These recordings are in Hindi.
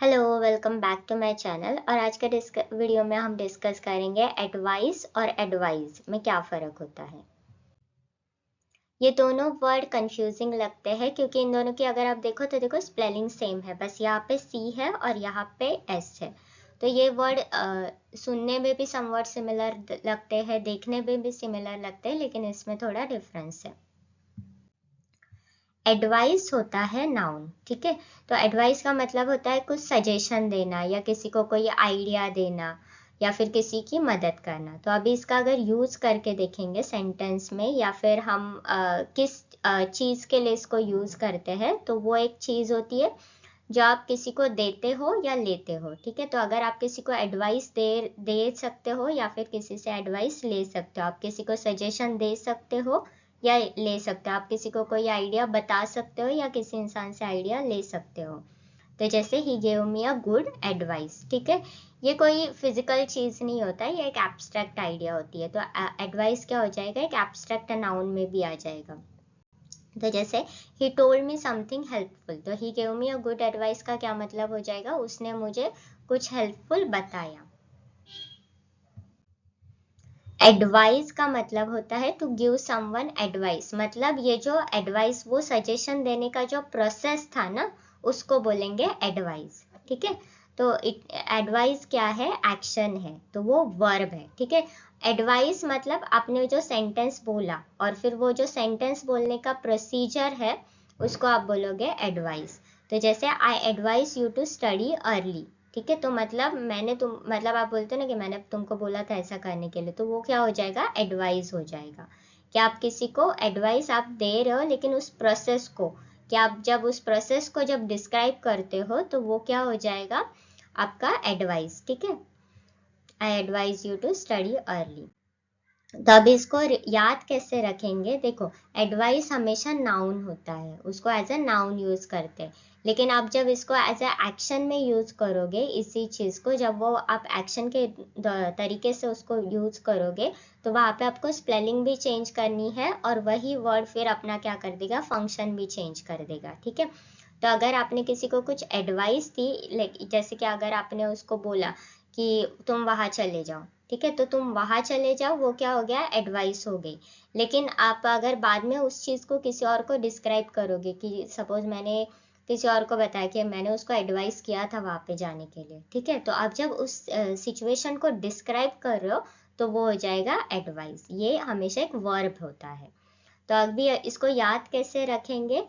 Hello, welcome back to my channel. और आज के वीडियो में हम डिस्कस करेंगे एडवाइस और एडवाइस में क्या फ़र्क होता है। ये दोनों वर्ड कंफ्यूजिंग लगते हैं क्योंकि इन दोनों की अगर आप देखो तो देखो स्पेलिंग सेम है, बस यहाँ पे सी है और यहाँ पे एस है। तो ये वर्ड सुनने में भी समवट सिमिलर लगते हैं, देखने में भी सिमिलर लगते हैं, लेकिन इसमें थोड़ा डिफरेंस है। एडवाइस होता है नाउन, ठीक है। तो एडवाइस का मतलब होता है कुछ सजेशन देना या किसी को कोई आइडिया देना या फिर किसी की मदद करना। तो अभी इसका अगर यूज करके देखेंगे सेंटेंस में या फिर हम किस चीज के लिए इसको यूज करते हैं, तो वो एक चीज होती है जो आप किसी को देते हो या लेते हो, ठीक है। तो अगर आप किसी को एडवाइस दे सकते हो या फिर किसी से एडवाइस ले सकते हो, आप किसी को सजेशन दे सकते हो या ले सकते हो, आप किसी को कोई आइडिया बता सकते हो या किसी इंसान से आइडिया ले सकते हो। तो जैसे ही gave me a good advice, ठीक है। ये कोई फिजिकल चीज नहीं होता है, ये एक एब्स्ट्रैक्ट आइडिया होती है। तो एडवाइस क्या हो जाएगा, एक एब्स्ट्रैक्ट नाउन में भी आ जाएगा। तो जैसे ही टोल्ड मी समथिंग हेल्पफुल, तो ही gave me a good advice का क्या मतलब हो जाएगा, उसने मुझे कुछ हेल्पफुल बताया। एडवाइस का मतलब होता है टू गिव समवन एडवाइस, मतलब ये जो एडवाइस, वो सजेशन देने का जो प्रोसेस था ना, उसको बोलेंगे एडवाइस, ठीक है। तो एडवाइस क्या है, एक्शन है, तो वो वर्ब है, ठीक है। एडवाइस मतलब आपने जो सेंटेंस बोला और फिर वो जो सेंटेंस बोलने का प्रोसीजर है, उसको आप बोलोगे एडवाइस। तो जैसे I advice you to study early, ठीक है। तो मतलब मतलब आप बोलते हो ना कि मैंने तुमको बोला था ऐसा करने के लिए, तो वो क्या हो जाएगा, एडवाइस हो जाएगा। कि आप किसी को एडवाइस आप दे रहे हो, लेकिन उस प्रोसेस को, कि आप जब उस प्रोसेस को जब डिस्क्राइब करते हो तो वो क्या हो जाएगा, आपका एडवाइस, ठीक है। I advise you to study early. तो अब इसको याद कैसे रखेंगे, देखो एडवाइस हमेशा नाउन होता है, उसको एज अ नाउन यूज करते हैं। लेकिन आप जब इसको एज अ एक्शन में यूज करोगे, इसी चीज को जब वो आप एक्शन के तरीके से उसको यूज करोगे, तो वहां पे आपको स्पेलिंग भी चेंज करनी है और वही वर्ड फिर अपना क्या कर देगा, फंक्शन भी चेंज कर देगा, ठीक है। तो अगर आपने किसी को कुछ एडवाइस दी, जैसे कि अगर आपने उसको बोला कि तुम वहां चले जाओ, ठीक है, तो तुम वहां चले जाओ, वो क्या हो गया, एडवाइस हो गई। लेकिन आप अगर बाद में उस चीज को किसी और को डिस्क्राइब करोगे, कि सपोज मैंने किसी और को बताया कि मैंने उसको एडवाइस किया था वहां पे जाने के लिए, ठीक है, तो आप जब उस सिचुएशन को डिस्क्राइब कर रहे हो, तो वो हो जाएगा एडवाइस। ये हमेशा एक वर्ब होता है। तो अभी इसको याद कैसे रखेंगे,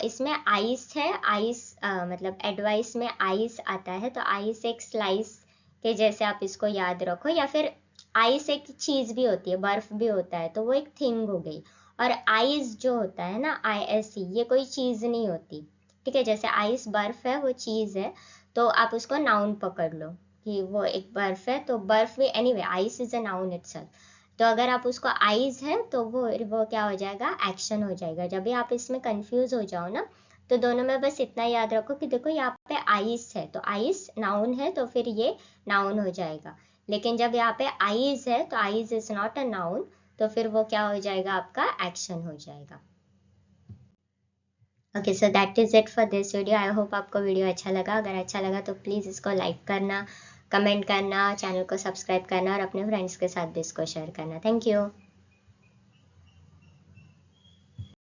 इसमें आइस है, आइस मतलब एडवाइस में आइस आता है, तो आइस एक स्लाइस के जैसे आप इसको याद रखो। या फिर आइस एक चीज भी होती है, बर्फ भी होता है, तो वो एक थिंग हो गई। और आइस जो होता है ना, ISE, ये कोई चीज नहीं होती, ठीक है। जैसे आइस बर्फ है, वो चीज है, तो आप उसको नाउन पकड़ लो कि वो एक बर्फ है, तो बर्फ भी anyway ice is a noun itself. तो अगर आप उसको आइज है, तो वो क्या हो जाएगा, एक्शन हो जाएगा। जब भी आप इसमें कंफ्यूज हो जाओ ना, तो दोनों में बस इतना याद रखो कि देखो यहाँ पे आइस है, तो आइस नाउन है, तो फिर ये नाउन हो जाएगा। लेकिन जब यहाँ पे आइज है, तो eyes is not a noun, तो फिर वो क्या हो जाएगा, आपका एक्शन हो जाएगा। Okay, so that is it for this video. I hope आपको वीडियो अच्छा लगा। अगर अच्छा लगा तो प्लीज़ इसको लाइक करना, कमेंट करना, चैनल को सब्सक्राइब करना और अपने फ्रेंड्स के साथ भी इसको शेयर करना। Thank you.